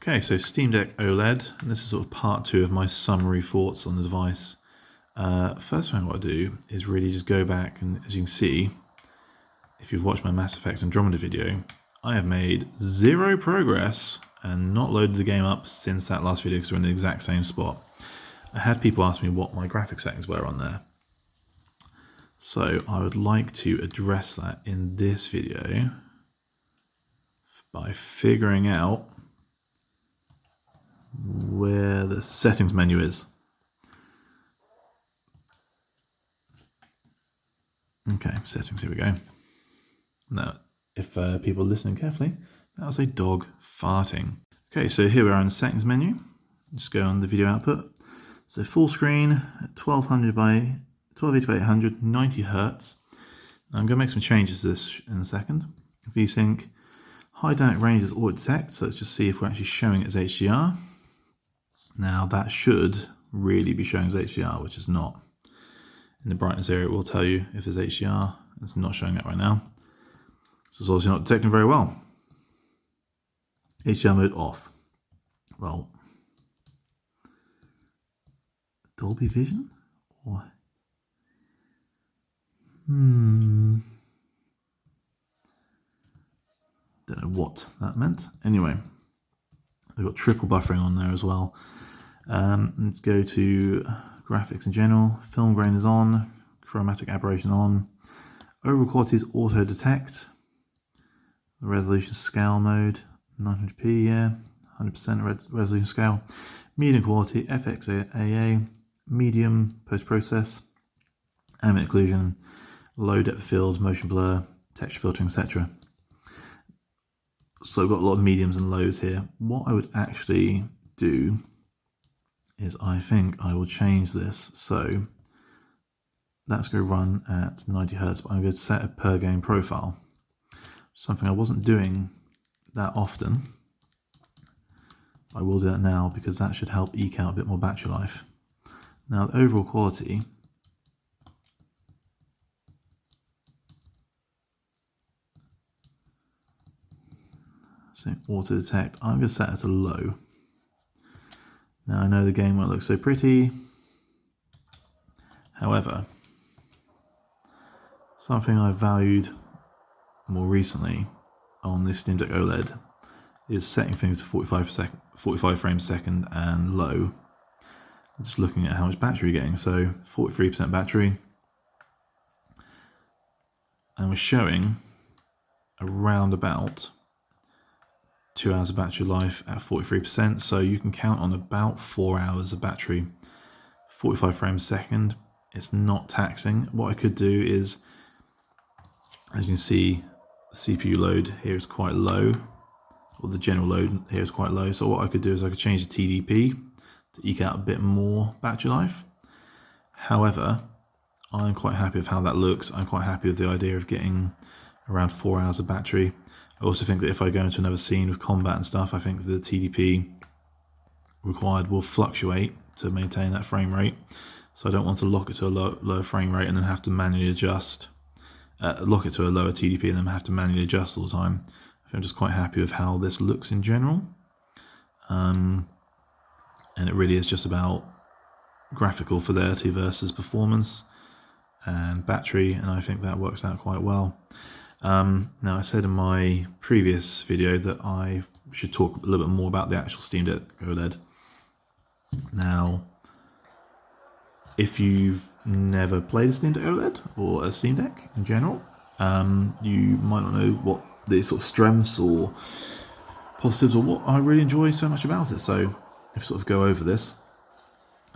Okay, so Steam Deck OLED, and this is sort of part 2 of my summary thoughts on the device. First thing I want to do is really just go back, and as you can see, if you've watched my Mass Effect Andromeda video, I have made 0 progress and not loaded the game up since that last video because we're in the exact same spot. I had people ask me what my graphics settings were on there. So I would like to address that in this video by figuring out where the settings menu is. Okay, settings, here we go. Now, if people are listening carefully, that was a dog farting. Okay, so here we are in the settings menu. Just go on the video output. So full screen, 1200 by 1280 by 800, 90 Hertz. Now I'm going to make some changes to this in a second. VSync, high dynamic range is auto detect, so let's just see if we're actually showing it as HDR. Now that should really be showing as HDR, which is not. In the brightness area it will tell you if there's HDR. It's not showing that right now. So it's obviously not detecting very well. HDR mode off. Well, Dolby Vision? Or don't know what that meant. Anyway, we've got triple buffering on there as well. Let's go to graphics in general. Film grain is on, chromatic aberration on. Overall quality is auto detect. The resolution scale mode, 900p, yeah, 100% resolution scale. Medium quality, FXAA, medium post-process, ambient occlusion, low depth of field, motion blur, texture filtering, etc. So I've got a lot of mediums and lows here. What I would actually do is I think I will change this. So that's going to run at 90 Hertz, but I'm going to set a per game profile. Something I wasn't doing that often. I will do that now because that should help eke out a bit more battery life. Now the overall quality, so auto detect, I'm going to set it to low. Now I know the game won't look so pretty. However, something I've valued more recently on this Steam Deck OLED is setting things to 45 frames a second and low. I'm just looking at how much battery you're getting. So 43% battery. And we're showing around about 2 hours of battery life at 43%. So you can count on about 4 hours of battery. 45 frames a second. It's not taxing. What I could do is, as you can see, the CPU load here is quite low, or the general load here is quite low. So what I could do is I could change the TDP to eke out a bit more battery life. However, I'm quite happy with how that looks. I'm quite happy with the idea of getting around 4 hours of battery. I also think that if I go into another scene with combat and stuff, I think the TDP required will fluctuate to maintain that frame rate. So I don't want to lock it to a lower frame rate and then have to manually adjust, lock it to a lower TDP and then have to manually adjust all the time. I think I'm just quite happy with how this looks in general. And it really is just about graphical fidelity versus performance and battery, and I think that works out quite well. Now I said in my previous video that I should talk a little bit more about the actual Steam Deck OLED. Now, if you've never played a Steam Deck OLED or a Steam Deck in general, you might not know what the sort of strengths or positives or what I really enjoy so much about it. So if sort of go over this.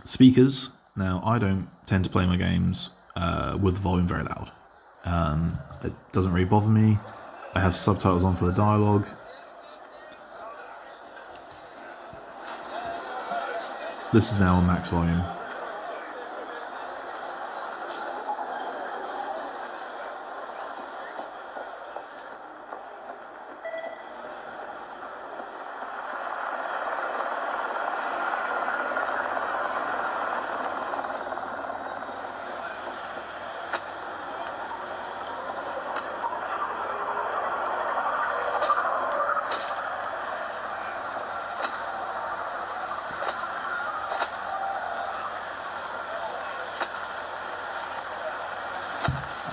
Speakers. Now I don't tend to play my games with the volume very loud. It doesn't really bother me. I have subtitles on for the dialogue. This is now on max volume.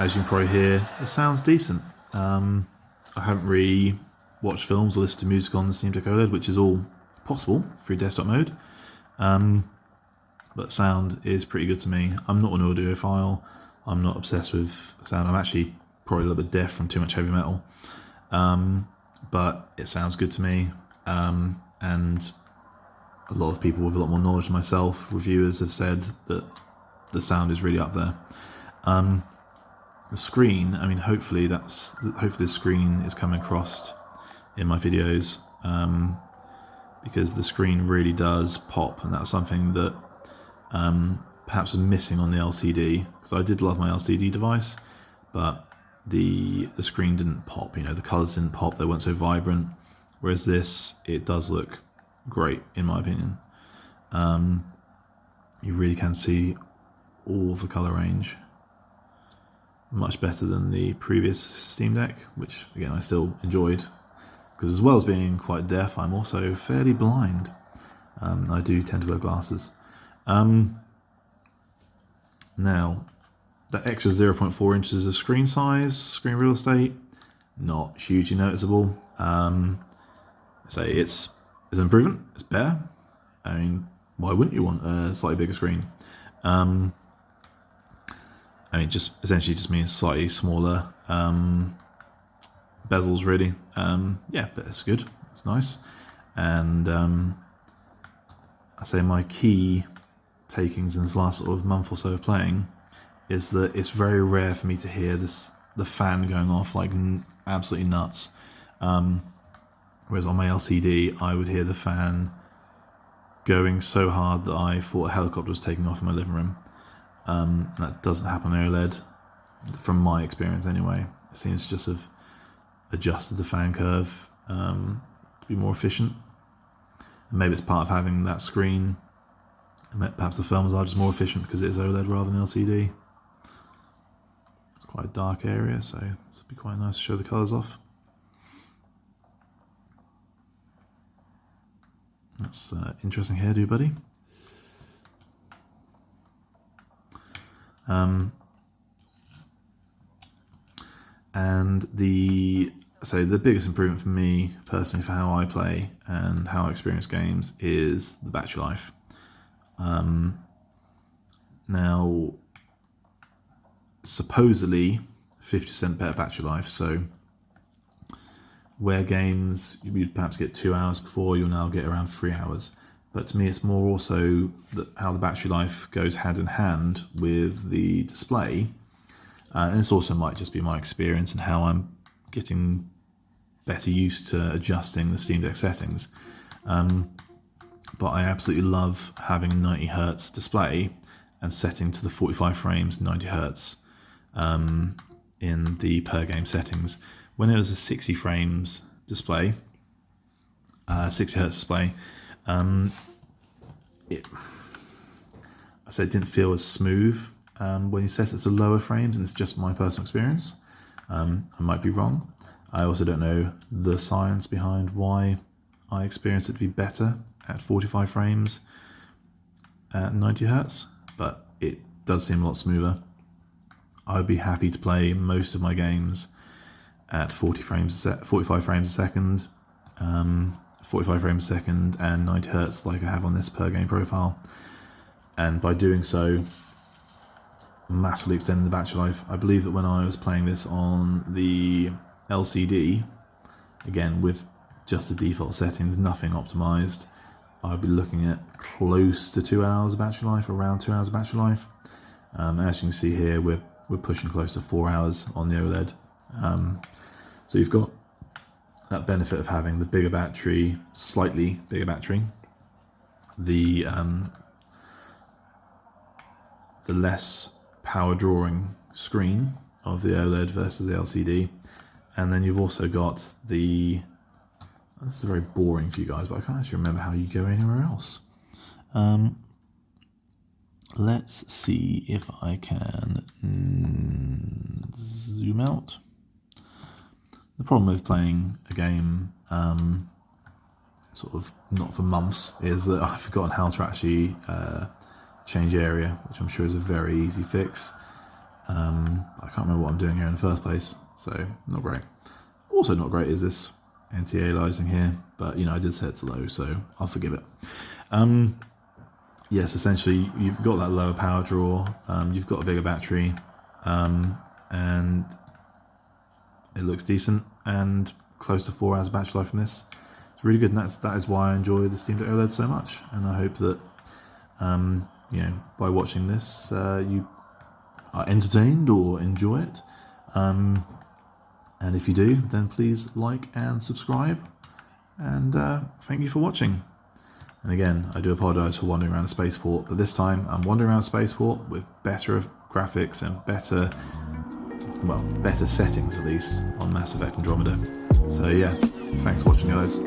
as you can probably hear, it sounds decent. I haven't really watched films or listened to music on the Steam Deck OLED, which is all possible through desktop mode. But sound is pretty good to me. I'm not an audiophile. I'm not obsessed with sound. I'm actually probably a little bit deaf from too much heavy metal. But it sounds good to me. And a lot of people with a lot more knowledge than myself, reviewers, have said that the sound is really up there. The screen, I mean, hopefully the screen is coming across in my videos, because the screen really does pop, and that's something that perhaps was missing on the LCD, because I did love my LCD device, but the screen didn't pop. You know, the colours didn't pop; they weren't so vibrant. Whereas this, it does look great in my opinion. You really can see all the colour range. Much better than the previous Steam Deck, which again I still enjoyed, because as well as being quite deaf, I'm also fairly blind. I do tend to wear glasses. Now, that extra 0.4 inches of screen size, screen real estate, not hugely noticeable. So it's an improvement, it's better. I mean, why wouldn't you want a slightly bigger screen? I mean, just essentially just means slightly smaller bezels, really. Yeah, but it's good. It's nice. And I say my key takings in this last sort of month or so of playing is that it's very rare for me to hear the fan going off like absolutely nuts. Whereas on my LCD, I would hear the fan going so hard that I thought a helicopter was taking off in my living room. That doesn't happen on OLED, from my experience anyway. It seems to just have adjusted the fan curve to be more efficient. And maybe it's part of having that screen. Perhaps the films are just more efficient because it is OLED rather than LCD. It's quite a dark area, so this would be quite nice to show the colours off. That's interesting hairdo, buddy. And the biggest improvement for me personally for how I play and how I experience games is the battery life. Now, supposedly 50% better battery life, so where games you'd perhaps get 2 hours before, you'll now get around 3 hours. But to me, it's more also how the battery life goes hand in hand with the display. And this also might just be my experience and how I'm getting better used to adjusting the Steam Deck settings. But I absolutely love having a 90 Hertz display and setting to the 45 frames 90 Hertz in the per game settings. When it was a 60 frames display, 60 Hertz display, it didn't feel as smooth when you set it to lower frames, and it's just my personal experience. I might be wrong. I also don't know the science behind why I experienced it to be better at 45 frames at 90 Hertz, but it does seem a lot smoother. I'd be happy to play most of my games at 45 frames a second, 45 frames a second and 90 Hertz like I have on this per game profile, and by doing so massively extending the battery life. I believe that when I was playing this on the LCD, again with just the default settings, nothing optimized, I'd be looking at close to 2 hours of battery life, around 2 hours of battery life. As you can see here, we're pushing close to 4 hours on the OLED. So you've got that benefit of having the bigger battery, slightly bigger battery, the less power drawing screen of the OLED versus the LCD, and then you've also got this is very boring for you guys, but I can't actually remember how you go anywhere else. Let's see if I can zoom out. The problem with playing a game sort of not for months is that I've forgotten how to actually change area, which I'm sure is a very easy fix. I can't remember what I'm doing here in the first place, so not great. Also not great is this anti-aliasing here, but you know, I did set it to low, so I'll forgive it. Yes, essentially you've got that lower power draw, you've got a bigger battery, and it looks decent, and close to 4 hours of battery life from this. It's really good, and that is why I enjoy the Steam Deck OLED so much, and I hope that you know, by watching this you are entertained or enjoy it. And if you do, then please like and subscribe, and thank you for watching. And again, I do apologise for wandering around the spaceport, but this time I'm wandering around the spaceport with better graphics and better settings at least on Mass Effect Andromeda. So yeah, thanks for watching, guys.